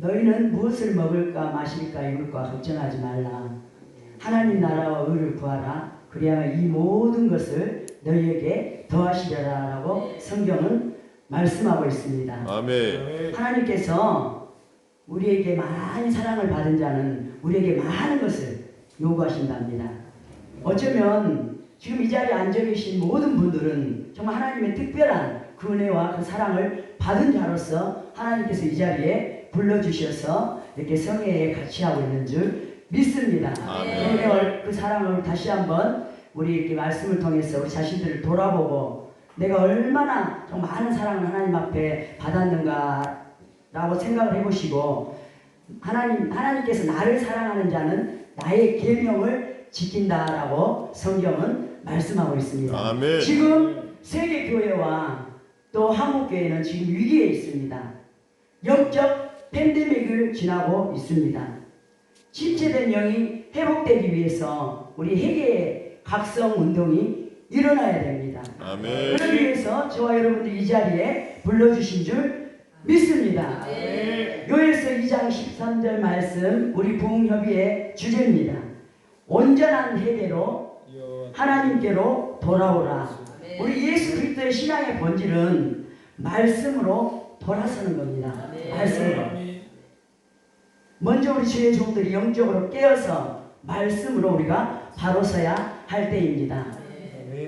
너희는 무엇을 먹을까 마실까 입을까 걱정하지 말라. 하나님 나라와 의를 구하라. 그리하면 이 모든 것을 너희에게 더하시리라 라고 성경은 말씀하고 있습니다. 아멘. 하나님께서 우리에게 많이 사랑을 받은 자는 우리에게 많은 것을 요구하신답니다. 어쩌면 지금 이 자리에 앉아 계신 모든 분들은 정말 하나님의 특별한 그 은혜와 그 사랑을 받은 자로서 하나님께서 이 자리에 불러주셔서 이렇게 성회에 같이 하고 있는 줄 믿습니다. 오늘 그 사랑을 다시 한번 우리 이렇게 말씀을 통해서 우리 자신들을 돌아보고 내가 얼마나 좀 많은 사랑을 하나님 앞에 받았는가 라고 생각을 해보시고 하나님께서 나를 사랑하는 자는 나의 계명을 지킨다라고 성경은 말씀하고 있습니다. 아멘. 지금 세계교회와 또 한국교회는 지금 위기에 있습니다. 영적 팬데믹을 지나고 있습니다. 침체된 영이 회복되기 위해서 우리 회개의 각성 운동이 일어나야 됩니다. 아멘. 그러기 위해서 저와 여러분들 이 자리에 불러주신 줄 믿습니다. 요엘서 2장 13절 말씀 우리 부흥협의의 주제입니다. 온전한 회개로 하나님께로 돌아오라. 우리 예수 그리스도의 신앙의 본질은 말씀으로 돌아서는 겁니다. 말씀으로. 먼저 우리 주의 종들이 영적으로 깨어서 말씀으로 우리가 바로 서야 할 때입니다.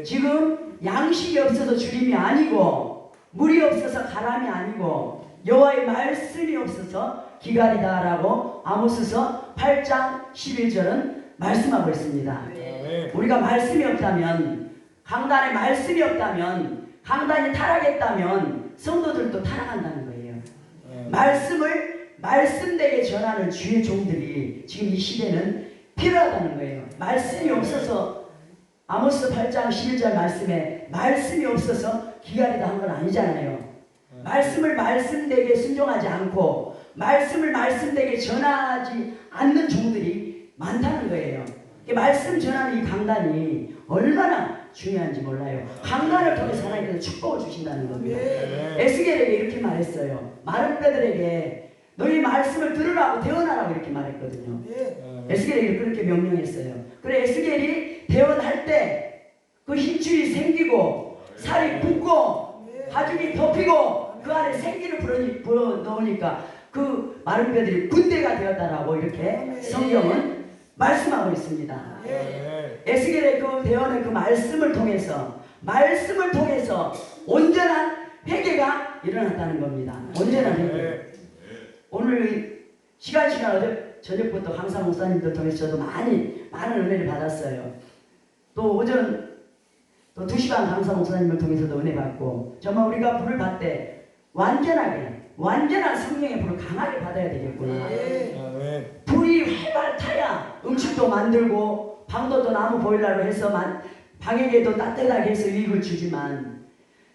지금 양식이 없어서 주림이 아니고 물이 없어서 가람이 아니고 여호와의 말씀이 없어서 기갈이다라고 아모스서 8장 11절은 말씀하고 있습니다. 우리가 말씀이 없다면 강단에 말씀이 없다면 강단이 타락했다면 성도들도 타락한다는 거예요. 말씀을 말씀되게 전하는 주의 종들이 지금 이 시대는 필요하다는 거예요. 말씀이 없어서 아모스 8장 11절 말씀에 말씀이 없어서 기갈이다 한 건 아니잖아요. 말씀을 말씀되게 순종하지 않고 말씀을 말씀되게 전하지 않는 종들이 많다는 거예요. 말씀 전하는 이 강단이 얼마나 중요한지 몰라요. 강단을 통해서 하나님께서 축복을 주신다는 겁니다. 에스겔에게 이렇게 말했어요. 마른 뼈들에게 너희 말씀을 들으라고 대언하라고 이렇게 말했거든요. 에스겔에게 그렇게 명령했어요. 그래 에스겔이 대언할 때 그 힘줄이 생기고 살이 붙고 가죽이 덮이고 그 안에 생기를 불어넣으니까 그 마른 뼈들이 군대가 되었다라고 이렇게 성경은 말씀하고 있습니다. 에스겔의 그 대언의 그 말씀을 통해서 온전한 회개가 일어났다는 겁니다. 온전한 회개. 오늘 시간 어제 저녁부터 강사 목사님들 통해서 저도 많은 은혜를 받았어요. 또 오전 또 2시간 강사 목사님을 통해서도 은혜 받고 정말 우리가 불을 받되 완전한 성령의 불을 강하게 받아야 되겠구나. 불이 활발 타야 음식도 만들고 방도도 나무 보일러로 해서 방에게도 따뜻하게 해서 유익을 주지만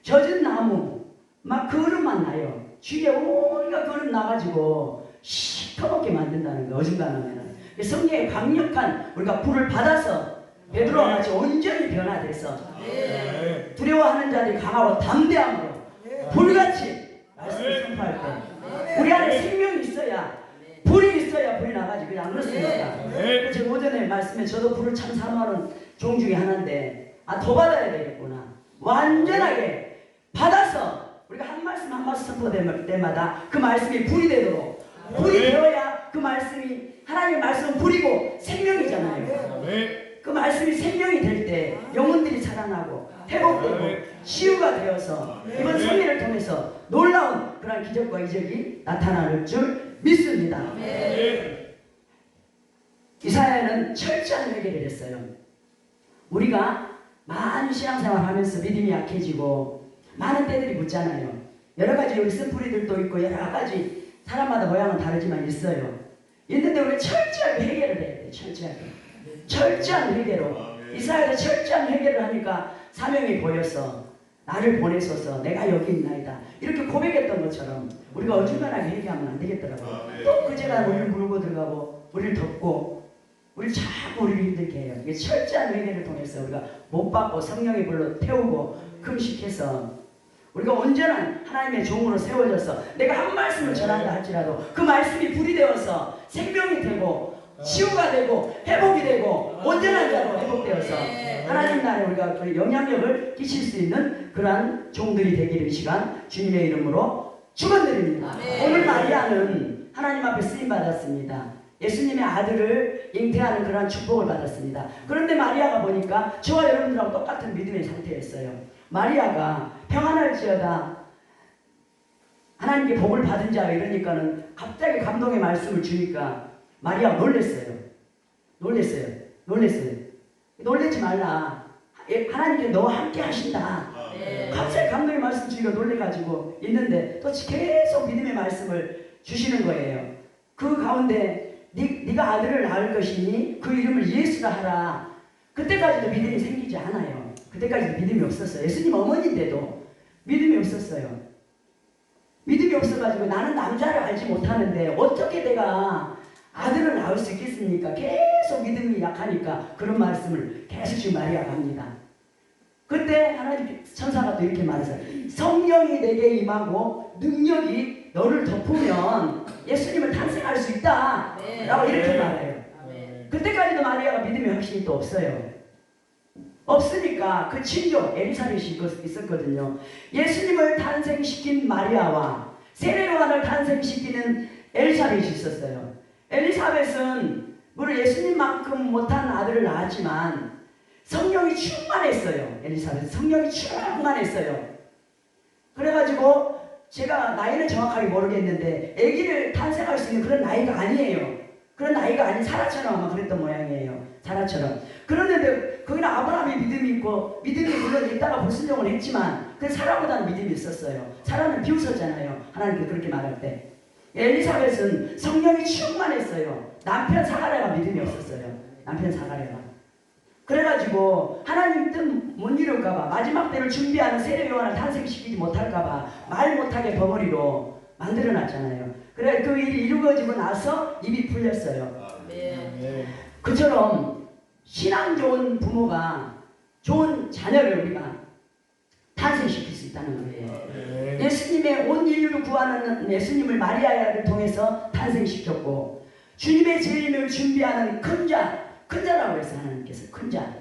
젖은 나무 막 그릇만 나요. 주위에 온갖 그릇 나가지고 시커멓게 만든다는 거예요. 어중간하면 성령의 강력한 우리가 불을 받아서 베드로와 같이 온전히 변화돼서 두려워하는 자들이 강하고 담대함으로 불같이 말씀을 선포할 때 우리 안에 생명이 있어야 불이 나가지. 그냥 안 그렇습니까? 제가 오전에 말씀에 저도 불을 참 사모하는 종 중에 하나인데 더 받아야 되겠구나. 완전하게 받아서 우리가 한 말씀 선포될 때마다 그 말씀이 불이 되도록 불이 되어야 그 말씀이 하나님의 말씀은 불이고 생명이잖아요. 그 말씀이 생명이 될 때 영혼들이 살아나고 회복되고 치유가 되어서 이번 성회를 통해서 놀라운 그런 기적과 이적이 나타날 줄 믿습니다. 이사야는 철저한 회개를 했어요. 우리가 많은 신앙생활 하면서 믿음이 약해지고 많은 때들이 묻잖아요. 여러 가지 우리 쓴뿌리들도 있고 여러 가지 사람마다 모양은 다르지만 있어요. 있는데 우리 철저하게 회개를 해야 돼요. 철저한 회개로. 이사야도 철저한 회개를 하니까 사명이 보여서 나를 보내소서 내가 여기 있나이다 이렇게 고백했던 것처럼 우리가 어중간하게 회개하면 안 되겠더라고요. 또 그제가 우리를 물고 들어가고 우리를 덮고 우리 자꾸 우리를 힘들게 해요. 이게 철저한 회개를 통해서 우리가 못 받고 성령의 불로 태우고 금식해서 우리가 온전한 하나님의 종으로 세워져서 내가 한 말씀을 전한다 할지라도 그 말씀이 불이 되어서 생명이 되고 치유가 되고 회복이 되고 온전한 자로 회복되어서 하나님 나라에 우리가 그 영향력을 끼칠 수 있는 그러한 종들이 되기를 이 시간 주님의 이름으로 축원드립니다. 오늘 마리아는 하나님 앞에 쓰임 받았습니다. 예수님의 아들을 잉태하는 그러한 축복을 받았습니다. 그런데 마리아가 보니까 저와 여러분들하고 똑같은 믿음의 상태였어요. 마리아가 평안할지어다 하나님께 복을 받은 자 이러니까는 갑자기 감동의 말씀을 주니까 마리아가 놀랬어요. 놀랬지 말라. 하나님께 너와 함께 하신다. 갑자기 감동의 말씀 주니까 놀래가지고 있는데 또 계속 믿음의 말씀을 주시는 거예요. 그 가운데 네가 아들을 낳을 것이니 그 이름을 예수라 하라. 그때까지도 믿음이 생기지 않아요. 그때까지도 믿음이 없었어요. 예수님 어머니인데도 믿음이 없었어요. 믿음이 없어가지고 나는 남자를 알지 못하는데 어떻게 내가 아들을 낳을 수 있겠습니까? 계속 믿음이 약하니까 그런 말씀을 계속 지금 마리아가 합니다. 그때 하나님 천사가 또 이렇게 말했어요. 성령이 내게 임하고 능력이 너를 덮으면 예수님을 탄생할 수 있다 라고 이렇게 말해요. 그때까지도 마리아가 믿음이 확신이 또 없어요. 없으니까 그 친조 엘리사벳이 있었거든요. 예수님을 탄생시킨 마리아와 세례요한을 탄생시키는 엘리사벳이 있었어요. 엘리사벳은 물론 예수님만큼 못한 아들을 낳았지만 성령이 충만했어요. 엘리사벳은 성령이 충만했어요. 그래가지고 제가 나이는 정확하게 모르겠는데 아기를 탄생할 수 있는 그런 나이가 아니에요. 그런 나이가 아닌 사라처럼 아마 그랬던 모양이에요. 사라처럼. 그런데 거기는 아브라함의 믿음이 있고 믿음이 물론 있다가 불순종을 했지만 그 사라보다는 믿음이 있었어요. 사라는 비웃었잖아요. 하나님께서 그렇게 말할 때. 엘리사벳은 성령이 충만했어요. 남편 사가랴가 믿음이 없었어요. 남편 사가랴가. 그래가지고 하나님 뜻 못 이룰까봐 마지막 때를 준비하는 세례요한을 탄생시키지 못할까봐 말 못하게 벙어리로 만들어놨잖아요. 그래 그 일이 이루어지고 나서 입이 풀렸어요. 그처럼 신앙 좋은 부모가 좋은 자녀를 우리가 탄생시킬 수 있다는 거예요. 예수님의 온 인류를 구하는 예수님을 마리아를 통해서 탄생시켰고 주님의 재림을 준비하는 큰 자라고 해서 하나님께서 큰 자.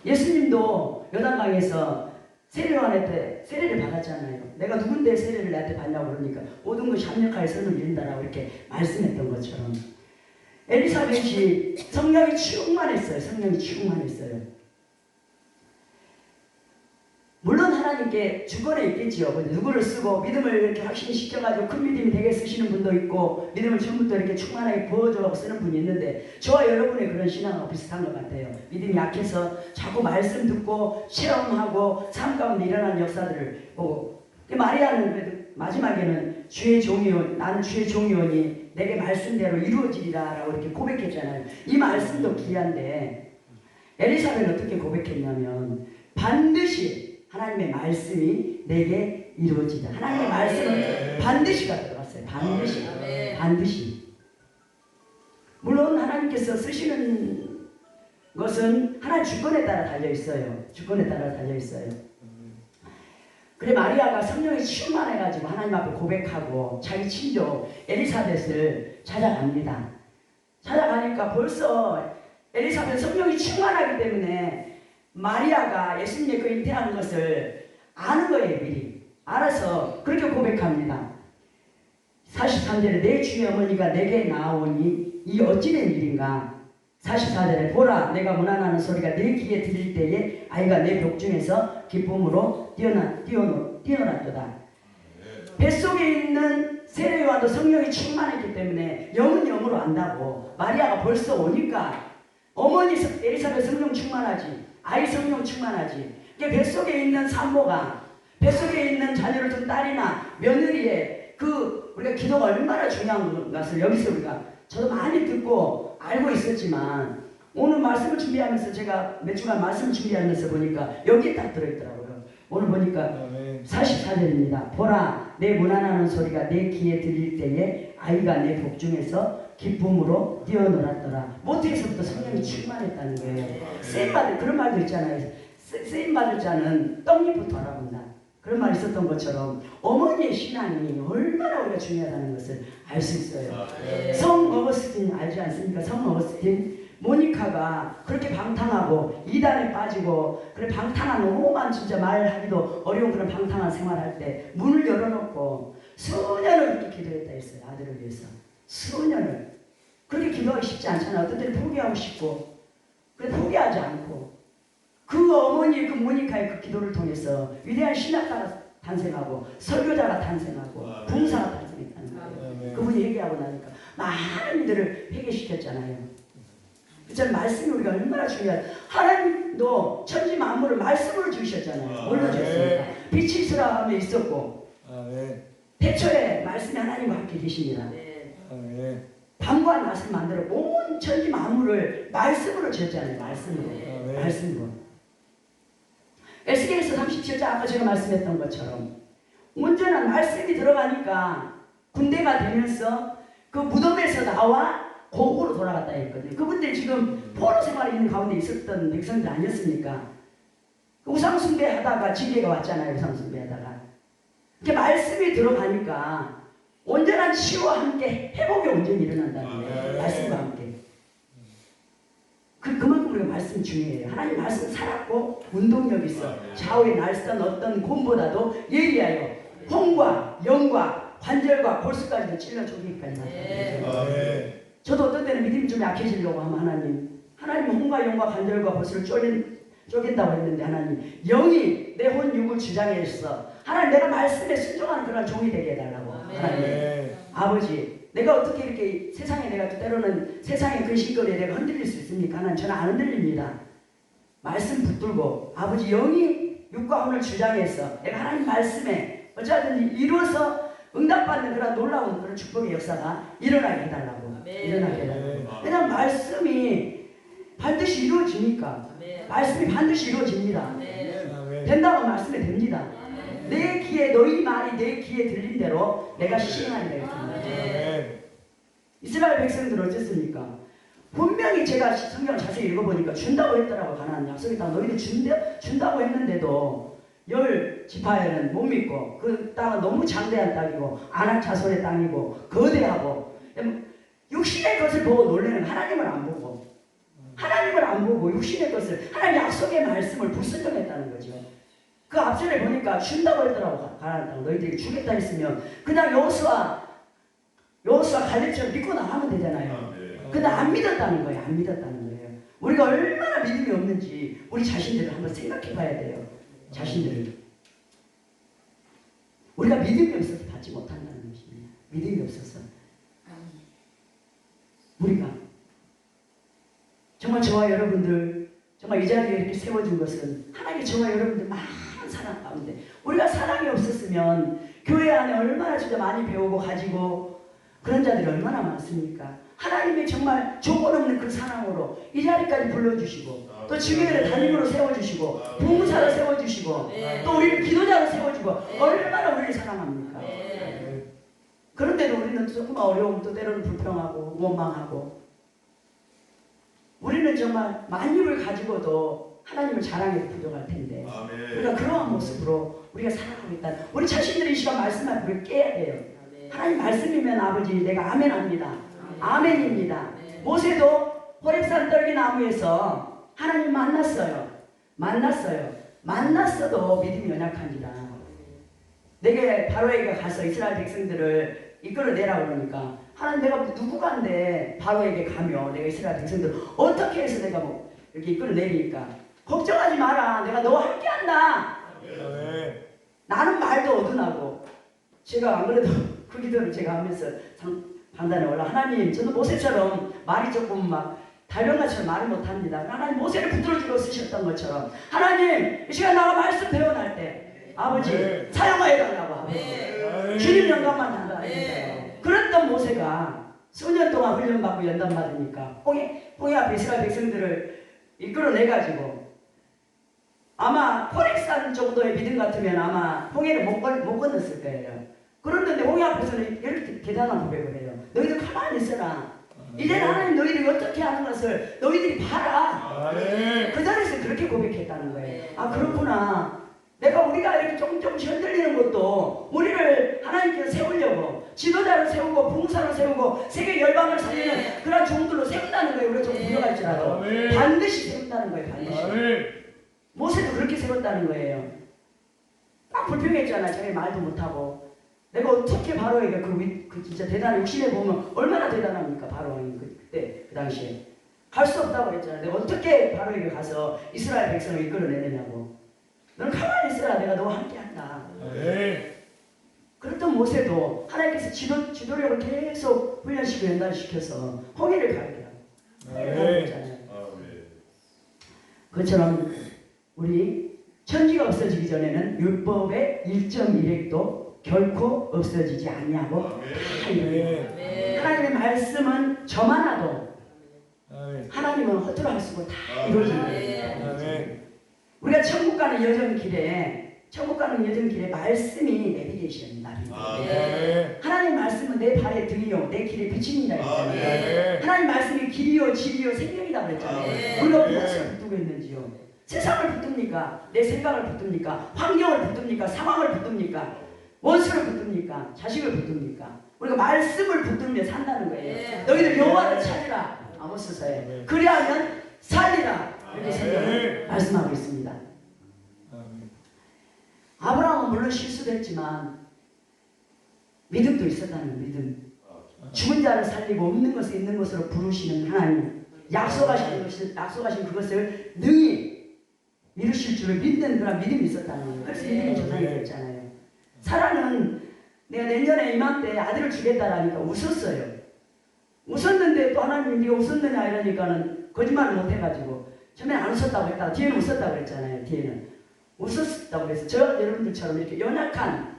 예수님도 요단강에서 세례요한한테 세례를 받았잖아요. 내가 누군데 세례를 나한테 받냐고 그러니까 모든 것이 합력하여 선을 이룬다라고 이렇게 말씀했던 것처럼 엘리사벳이 성령이 충만했어요. 성령이 충만했어요. 물론 하나님께 주권에 있겠지요. 누구를 쓰고 믿음을 이렇게 확신시켜가지고 큰 믿음이 되게 쓰시는 분도 있고 믿음을 처음부터 이렇게 충만하게 부어주라고 쓰는 분이 있는데 저와 여러분의 그런 신앙하고 비슷한 것 같아요. 믿음이 약해서 자꾸 말씀 듣고 체험하고 삶 가운데 일어나는 역사들을 보고 마리아는 그래도 마지막에는 주의 종이오니 나는 주의 종이오니 내게 말씀대로 이루어지리라 라고 이렇게 고백했잖아요. 이 말씀도 귀한데 엘리사벳은 어떻게 고백했냐면 반드시 하나님의 말씀이 내게 이루어지다. 하나님의 말씀은 반드시가 들어갔어요. 반드시. 물론 하나님께서 쓰시는 것은 하나님 주권에 따라 달려있어요. 주권에 따라 달려있어요. 그래 마리아가 성령이 충만해가지고 하나님 앞에 고백하고 자기 친조 엘리사벳을 찾아갑니다. 찾아가니까 벌써 엘리사벳 성령이 충만하기 때문에 마리아가 예수님의 그 잉태하는 것을 아는 거예요. 미리 알아서 그렇게 고백합니다. 43절에 내 주의 어머니가 내게 나오니 이 어찌된 일인가. 44절에 보라 내가 문안하는 소리가 내 귀에 들릴 때에 아이가 내 벽중에서 기쁨으로 뛰어났도다. 뱃속에 있는 세례요한도 성령이 충만했기 때문에 영은 영으로 안다고 마리아가 벌써 오니까 어머니 엘리사벳 성령 충만하지 아이 성령 충만하지. 그러니까 뱃속에 있는 산모가 뱃속에 있는 자녀를 둔 딸이나 며느리의 그 우리가 기도가 얼마나 중요한 것을 여기서 우리가 저도 많이 듣고 알고 있었지만 오늘 말씀을 준비하면서 제가 몇 주간 말씀을 준비하면서 보니까 여기에 딱 들어있더라고요. 오늘 보니까 44절입니다. 보라 내 문안하는 소리가 내 귀에 들릴 때에 아이가 내 복중에서 기쁨으로 뛰어놀았더라. 모태에서부터 성령이 충만했다는 거예요. 쓰임받을 그런 말도 있잖아요. 쓰임받을 자는 떡잎부터 알아본다. 그런 말이 있었던 것처럼 어머니의 신앙이 얼마나 우리가 중요하다는 것을 알 수 있어요. 성 어거스틴 알지 않습니까? 성 어거스틴 모니카가 그렇게 방탕하고 이단에 빠지고 그래 방탕한 오만 진짜 말하기도 어려운 그런 방탕한 생활할 때 문을 열어놓고 수년을 그렇게 기도했다 했어요. 아들을 위해서 수년을. 그렇게 기도하기 쉽지 않잖아요. 어떤 때는 포기하고 싶고 그래 포기하지 않고 그 어머니 그 모니카의 그 기도를 통해서 위대한 신학가가 탄생하고 설교자가 탄생하고 봉사가 탄생했다는 거예요. 그분이 회개하고 나니까 많은 이들을 회개시켰잖아요. 그래서 말씀이 우리가 얼마나 중요해요. 하나님도 천지 만물을 말씀으로 주셨잖아요. 뭘로 주셨습니까? 빛이 있으라 하며 있었고 태초에 말씀이 하나님과 함께 계십니다. 밤과 낮을 만들어 온 천지 만물을 말씀으로 지었잖아요. 말씀으로. 말씀으로. 에스겔서 37장 아까 제가 말씀했던 것처럼 온전한 말씀이 들어가니까 군대가 되면서 그 무덤에서 나와 고국으로 돌아갔다 했거든요. 그분들 지금 포로 생활에 있는 가운데 있었던 백성들 아니었습니까? 우상숭배 하다가 징계가 왔잖아요. 우상숭배 하다가. 이렇게 말씀이 들어가니까 온전한 치유와 함께 회복이 온전히 일어난다는 거예요. 말씀과 함께. 그만큼 우리가 말씀이 중요해요. 하나님 말씀 살았고 운동력 있어. 좌우의 날선 어떤 곰보다도 예리하여 홍과 영과 관절과 골수까지도 찔러 쪼개기까지 나타나요. 저도 어떤 때는 믿음이 좀 약해지려고 하면 하나님 홍과 영과 관절과 골수를 쪼갠다고 했는데 하나님 영이 내 혼 육을 주장했어. 하나님 내가 말씀에 순종하는 그런 종이 되게 해달라고. 하나님 아버지 내가 어떻게 이렇게 세상에 내가 때로는 세상의 근심거리에 내가 흔들릴 수 있습니까? 하나님 저는 안 흔들립니다. 말씀 붙들고 아버지 영이 육과 혼을 주장해서 내가 하나님 말씀에 어쩌든지 이루어서 응답받는 그런 놀라운 그런 축복의 역사가 일어나게 해달라고. 일어나게 해달라고. 왜냐하면 말씀이 반드시 이루어지니까. 말씀이 반드시 이루어집니다. 된다고 말씀이 됩니다. 내 귀에 너희 말이 내 귀에 들린 대로 내가 시행하리라 했습니다. 이스라엘 백성들은 어쨌습니까? 분명히 제가 성경을 자세히 읽어보니까 준다고 했더라고. 가나안 약속의 땅 너희들 준다고 했는데도 10지파에는 못 믿고 그 땅은 너무 장대한 땅이고 아낙 자손의 땅이고 거대하고 육신의 것을 보고 놀래는 하나님을 안 보고 육신의 것을 하나님 약속의 말씀을 불순종했다는 거죠. 그 앞전에 보니까 준다고 했더라고. 가나안 땅 너희들이 주겠다 했으면 그냥 여호수아 갈렙처럼 믿고 나가면 되잖아요. 근데 안 믿었다는 거예요. 안 믿었다는 거예요. 우리가 얼마나 믿음이 없는지 우리 자신들을 한번 생각해 봐야 돼요. 자신들을. 우리가 믿음이 없어서 받지 못한다는 것입니다. 믿음이 없어서. 우리가 정말 저와 여러분들 정말 이 자리에 이렇게 세워준 것은 하나님이 저와 여러분들 많은 사랑 가운데 우리가 사랑이 없었으면 교회 안에 얼마나 진짜 많이 배우고 가지고 그런 자들이 얼마나 많습니까? 하나님이 정말 조건 없는 그 사랑으로 이 자리까지 불러주시고 또 주교회를 담임으로 세워주시고 봉사로 세워주시고 또 우리를 기도자로 세워주고 얼마나 우리를 사랑합니까? 그런데도 우리는 조금 어려움 또 때로는 불평하고 원망하고 우리는 정말 만유를 가지고도 하나님을 자랑해도 부족할 텐데 우리가 그러한 모습으로 우리가 살아가고 있다. 우리 자신들이 이 시간 말씀 앞에 깨야 돼요. 하나님 말씀이면 아버지 내가 아멘합니다. 아멘입니다. 모세도 호렙산 떨기나무에서 하나님 만났어요. 만났어도 믿음이 연약합니다. 내게 바로에게 가서 이스라엘 백성들을 이끌어내라 그러니까 하나님 내가 누구간데 바로에게 가며 내가 이스라엘 백성들을 어떻게 해서 내가 뭐 이렇게 이끌어내리니까 걱정하지 마라. 내가 너와 함께한다. 나는 말도 어둔하고 제가 안 그래도 그 기도를 제가 하면서 방단에 올라 하나님 저도 모세처럼 말이 조금 막 달변가처럼 말을 못합니다. 하나님 모세를 붙들어주고 쓰셨던 것처럼 하나님 이 시간 나가 말씀 배워날 때 아버지 사용하여달라고 아버지 주님 영광만 달라 했어요. 그랬던 모세가 수년 동안 훈련받고 연단받으니까 홍해 앞에 이스라엘 백성들을 이끌어내가지고 아마 호렙산 정도의 믿음 같으면 아마 홍해를 못 건넜을 거예요. 그런데 홍해 앞에서는 이렇게 대단한 고백을 해요. 너희들 가만히 있어라. 이제 하나님 너희들이 어떻게 하는 것을 너희들이 봐라. 그 자리에서 그렇게 고백했다는 거예요. 아 그렇구나. 내가 우리가 이렇게 조금씩 흔들리는 것도 우리를 하나님께서 세우려고 지도자를 세우고 봉사를 세우고 세계 열방을 살리는 그런 종들로 세운다는 거예요. 우리가 좀 부족할지라도 반드시 세운다는 거예요. 반드시. 모세도 그렇게 세웠다는 거예요. 딱 불평했잖아. 자기 말도 못하고. 내가 어떻게 바로에게 그 진짜 대단한 육신에 보면 얼마나 대단합니까? 바로왕이 그때 그 당시에 갈 수 없다고 그랬잖아. 내가 어떻게 바로에게 가서 이스라엘 백성을 이끌어내느냐고. 너는 가만히 있어라. 내가 너와 함께한다. 그랬던 모세도 하나님께서 지도력을 계속 훈련시키고 연단시켜서 홍해를 가르치라고. 그것처럼 우리 천지가 없어지기 전에는 율법의 1.1획도 결코 없어지지 않냐고 다 이루어요. 하나님의 말씀은 저 하나도 하나님은 허투루 하시고 다 이루어집니다. 우리가 천국 가는 여정길에 말씀이 내비게이션입니다. 하나님 말씀은 내 발의 등이요 내 길의 비침이다 했잖아요. 하나님 말씀이 길이요 진리요 생명이다 그랬잖아요. 우리가 무엇을 붙들고 있는지요. 세상을 붙듭니까? 내 생각을 붙듭니까? 환경을 붙듭니까? 상황을 붙듭니까? 원수를 붙듭니까? 자식을 붙듭니까? 우리가 말씀을 붙들며 산다는 거예요. 너희들 여호와를 찾으라. 아모스서에. 그리하면 살리라. 이렇게 성경을 말씀하고 있습니다. 아브라함은 물론 실수도 했지만 믿음도 있었다는 거예요. 믿음. 죽은 자를 살리고 없는 것을 있는 것으로 부르시는 하나님. 약속하신 그것을 능히 이루실 줄을 믿는 그런 믿음이 있었다는 거예요. 그래서 믿음의 조상이 됐잖아요. 사라는 내가 내년에 이맘때 아들을 주겠다라니까 웃었어요. 웃었는데 또 하나님 네가 웃었느냐 이러니까는 거짓말을 못해가지고 처음에 안 웃었다고 했다가 뒤에는 웃었다고 그랬잖아요. 뒤에는 웃었다고 그래서 저 여러분들처럼 이렇게 연약한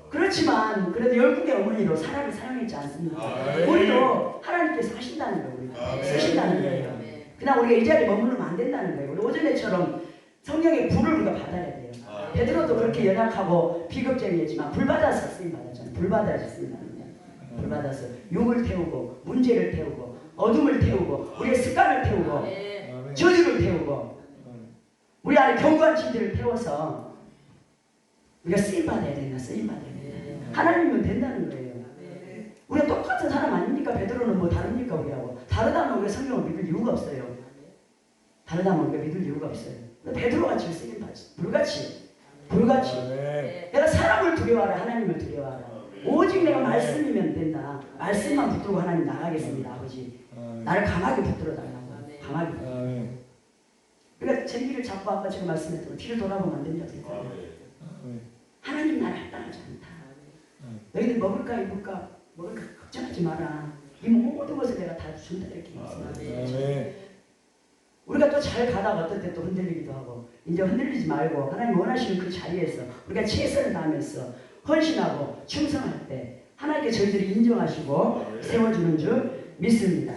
그렇지만 그래도 열국의 어머니로 사라를 사용했지 않습니까? 우리도 하나님께서 하신다는 거예요. 우리가 쓰신다는 거예요. 그냥 우리가 이 자리에 머무르면 안 된다는 거예요. 우리 오전에처럼 성령의 불을 우리가 받아야 돼요. 베드로도 그렇게 연약하고 비겁쟁이였지만 불 받아서 쓰임 받았잖아요. 불 받아서 쓰임 받았잖아요. 불 받아서 욕을 태우고 문제를 태우고 어둠을 태우고 우리의 습관을 태우고 저주를 태우고 우리 안에 견고한 진리를 태워서 우리가 쓰임 받아야 된다. 쓰임 받아야 된다. 하나님은 된다는 거예요. 우리가 똑같은 사람 아닙니까? 베드로는 뭐 다릅니까? 우리하고 다르다면 우리가 성경을 믿을 이유가 없어요. 다르다면 우리가 믿을 이유가 없어요. 베드로같이 쓰임 받지. 불같이 내가 사람을 두려워하라. 하나님을 두려워하라. 오직 내가 말씀이면 된다. 말씀만 붙들고 하나님 나가겠습니다. 아버지 나를 강하게 붙들어 달라고. 강하게. 그러니까 쟁기를 잡고 아까 제가 말씀했던 뒤를 돌아보면 안 된다고 했잖아요. 하나님 나를 합당하지 않다. 너희들 먹을까 입을까 먹을까 걱정하지 마라. 이 모든 것을 내가 다 준다 이렇게 말씀하세요. 우리가 또 잘 가다가 어떤 때 또 흔들리기도 하고 이제 흔들리지 말고 하나님 원하시는 그 자리에서 우리가 최선을 다하면서 헌신하고 충성할 때 하나님께 저희들이 인정하시고 세워주는 줄 믿습니다.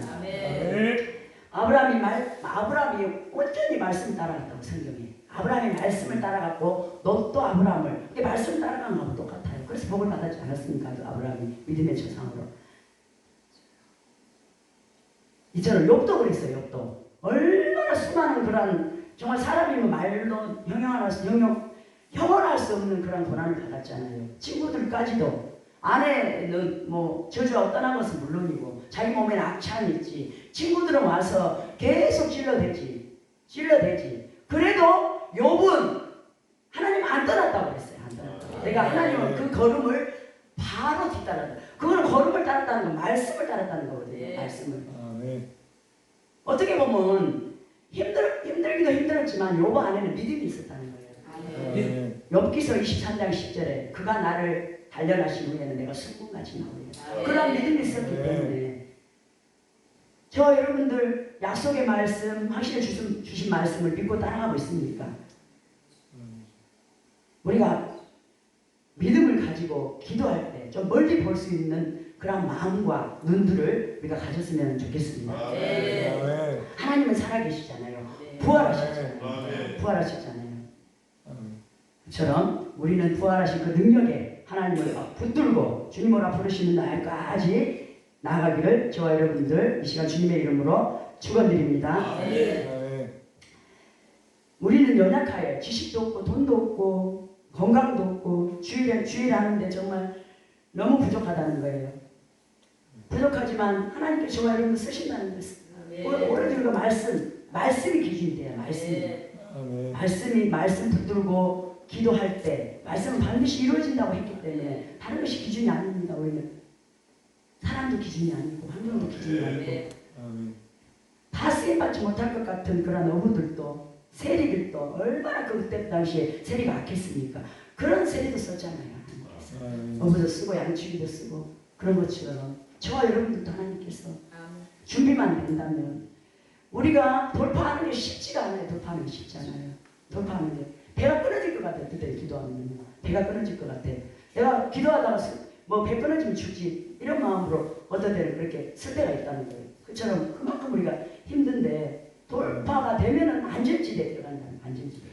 아브라함이 온전히 말씀 따라갔다고 성경에. 아브라함이 말씀을 따라갔고 롯도 아브라함을 말씀 따라간 거하고 똑같아요. 그래서 복을 받았지 않았습니까? 아브라함이 믿음의 조상으로. 이처럼 욥도 그랬어요. 욥도 얼마나 수많은 그런 정말 사람이면 말로 형용할 수 없는 그런 고난을 받았잖아요. 친구들까지도 아내는 뭐 저주하고 떠난 것은 물론이고 자기 몸에는 악창이 있지. 친구들은 와서 계속 찔러대지. 그래도 욥은 하나님 안 떠났다고 그랬어요. 안 떠났다고. 내가 하나님은 그 걸음을 바로 뒤따랐다. 그거는 걸음을 따랐다는 건 말씀을 따랐다는 거거든요. 말씀을. 어떻게 보면 힘들기도 힘들었지만 욥 안에는 믿음이 있었다는 거예요. 욥기서 23장 10절에 그가 나를 단련하신 후에는 내가 숭늉같이 나오리라. 그런 믿음이 있었기 때문에 저 여러분들 약속의 말씀 확실히 주신 말씀을 믿고 따라가고 있습니까? 우리가 믿음을 가지고 기도할 때 좀 멀리 볼 수 있는 그런 마음과 눈들을 우리가 가졌으면 좋겠습니다. 하나님은 살아계시잖아요. 부활하셨잖아요. 그처럼 우리는 부활하신 그 능력에 하나님을 붙들고 주님으로 부르시는 날까지 나아가기를 저와 여러분들 이 시간 주님의 이름으로 축원드립니다. 우리는 연약하여 지식도 없고 돈도 없고 건강도 없고 주일 하는데 정말 너무 부족하다는 거예요. 부족하지만 하나님께 저와 여러분 쓰신다는 것은 오로지 우리가 말씀이 기준이 돼요. 말씀 붙들고 기도할 때 말씀은 반드시 이루어진다고 했기 때문에 다른 것이 기준이 아닙니다. 우리는 사람도 기준이 아니고 환경도 기준이 아니고 다 쓰임받지 못할 것 같은 그런 어부들도 세리들도 얼마나 그때 당시에 세리가 악했습니까? 그런 세리도 썼잖아요. 어부도 쓰고 양치기도 쓰고 그런 것처럼 저와 여러분들도 하나님께서 준비만 된다면 우리가 돌파하는 게 쉽지가 않아요. 돌파하는 게 쉽잖아요. 돌파하는 게 배가 끊어질 것 같아요. 그때 기도하면 배가 끊어질 것 같아요. 내가 기도하다가 배 끊어지면 죽지 이런 마음으로 어떤 때는 그렇게 쓸 때가 있다는 거예요. 그처럼 그만큼 우리가 힘든데 돌파가 되면은 안전지대에 들어간다는 안전지대.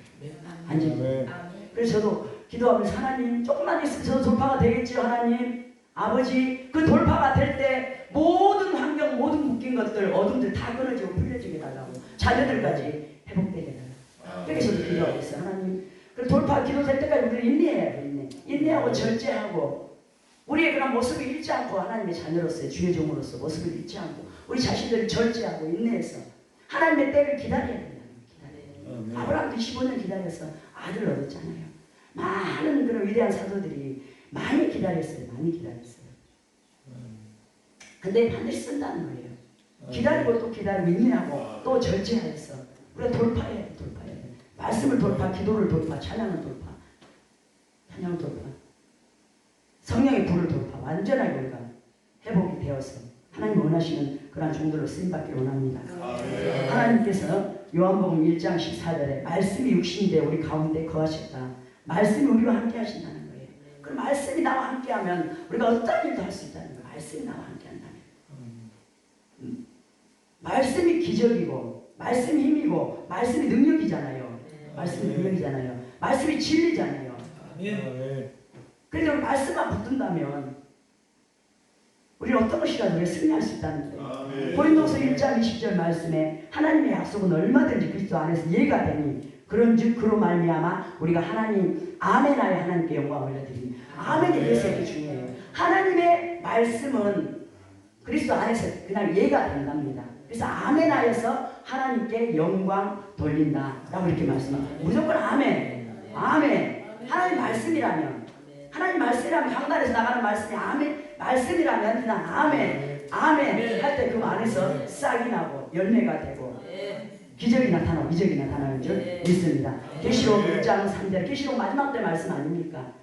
안전지대. 그래서 저도 기도하면서 하나님 조금만 있으면 저도 돌파가 되겠지요. 하나님 아버지 그 돌파가 될 때 모든 환경 모든 묶인 것들 어둠들 다 끊어지고 풀려지게 달라고 자녀들까지 회복되게 달라고 그렇게 저도 기도하고 있어요. 하나님 그 돌파 기도될 때까지 우리는 인내해야 돼. 인내하고 절제하고 우리의 그런 모습을 잃지 않고 하나님의 자녀로서의 주의 종으로서 모습을 잃지 않고 우리 자신들을 절제하고 인내해서 하나님의 때를 기다려야 된다. 아브라함도 25년 기다려서 아들을 얻었잖아요. 많은 그런 위대한 사도들이 많이 기다렸어요. 근데 반드시 쓴다는 거예요. 기다리고 또 기다리고 인내하고 또 절제하여서 우리가 돌파해야 돼. 말씀을 돌파, 기도를 돌파, 찬양을 돌파. 성령의 불을 돌파. 완전하게 우리가 회복이 되어서 하나님 원하시는 그런 종들로 쓰임받기를 원합니다. 하나님께서 요한복음 1장 14절에 말씀이 육신이 되어 우리 가운데 거하셨다. 말씀이 우리와 함께 하신다는 거예요. 그 말씀이 나와 함께하면 우리가 어떤 일도 할 수 있다는 거예요. 말씀이 나와 함께한다면. 말씀이 기적이고 말씀이 힘이고 말씀이 능력이잖아요. 말씀이 능력이잖아요. 말씀이 진리잖아요. 그래서 말씀만 붙든다면 우리는 어떤 것이라도 우리가 승리할 수 있다는 거예요. 고린도서 1장 20절 말씀에 하나님의 약속은 얼마든지 그리스도 안에서 예가 되니 그런즉 그로 말미암아 우리가 하나님 아멘하여 하나님께 영광을 올려드리니 아멘에 대해서 이렇게 중요해요. 하나님의 말씀은 그리스도 안에서 그냥 예가 된답니다. 그래서 아멘하여서 하나님께 영광 돌린다라고 이렇게 말씀합니다. 무조건 아멘. 하나님 말씀이라면 강단에서 나가는 말씀이 말씀이라면 그냥 아멘 할 때 그 안에서 싹이 나고 열매가 되고 기적이 나타나고 이적이 나타나는 줄 믿습니다. 계시록 1장 3절 계시록 마지막 때 말씀 아닙니까?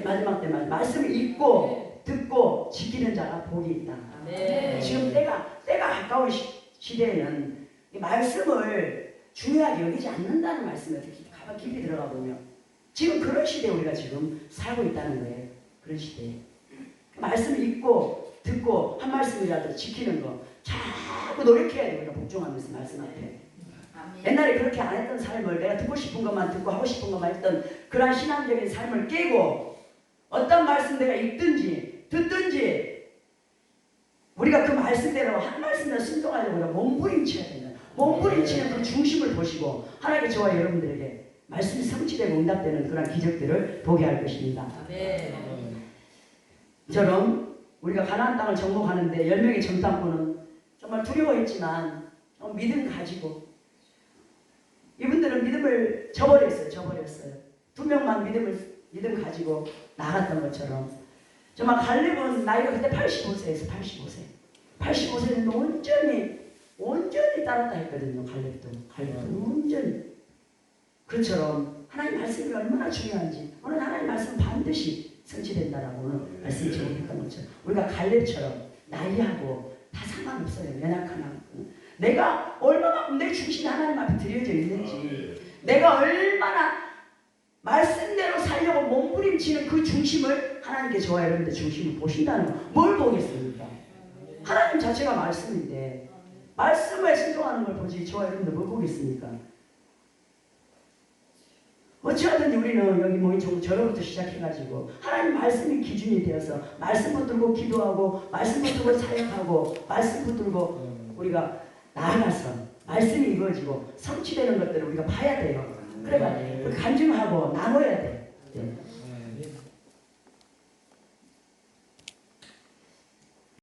마지막 때 말씀을 읽고 듣고 지키는 자가 복이 있다. 지금 때가 가까운 시대에는 이 말씀을 중요하게 여기지 않는다는 말씀을 깊이 들어가 보면 지금 그런 시대에 우리가 지금 살고 있다는 거예요. 그런 시대에 말씀을 읽고 듣고 한 말씀이라도 지키는 거 자꾸 노력해야 돼. 우리가 복종하면서 말씀 앞에. 옛날에 그렇게 안 했던 삶을 내가 듣고 싶은 것만 듣고 하고 싶은 것만 했던 그러한 신앙적인 삶을 깨고 어떤 말씀 내가 읽든지 듣든지 우리가 그 말씀대로 한 말씀에 순종하려고 우리가 몸부림쳐야 된다. 몸부림치는 그 중심을 보시고 하나님께 저와 여러분들에게 말씀이 성취되고 응답되는 그런 기적들을 보게 할 것입니다. 저는 우리가 가나안 땅을 정복하는데 10명의 정탐꾼은 정말 두려워했지만 믿음 가지고 이분들은 믿음을 저버렸어요. 2명만 믿음 가지고 나갔던 것처럼 정말 갈렙은 나이가 그때 85세였어요. 85세는 온전히 따랐다 했거든요. 갈렙도 온전히. 그처럼 하나님 말씀이 얼마나 중요한지 오늘 하나님 말씀 반드시 성취된다라고 오늘 말씀 제공했던 것처럼 우리가 갈렙처럼 나이하고 다 상관없어요. 연약하나 내가 얼마만큼 내 중심이 하나님 앞에 드려져 있는지 내가 얼마나 말씀대로 살려고 몸부림치는 그 중심을 하나님께 저와 여러분들 중심을 보신다는 거. 뭘 보겠습니까? 하나님 자체가 말씀인데 말씀에 순종하는 걸 보지 저와 여러분들 뭘 보겠습니까? 어찌하든지 우리는 여기 모인 저로부터 시작해가지고 하나님 말씀이 기준이 되어서 말씀 붙들고 기도하고 말씀 붙들고 사역하고 말씀 붙들고 우리가 나아가서 말씀이 이루어지고 성취되는 것들을 우리가 봐야 돼요. 그러니까 간증하고 나눠야 돼.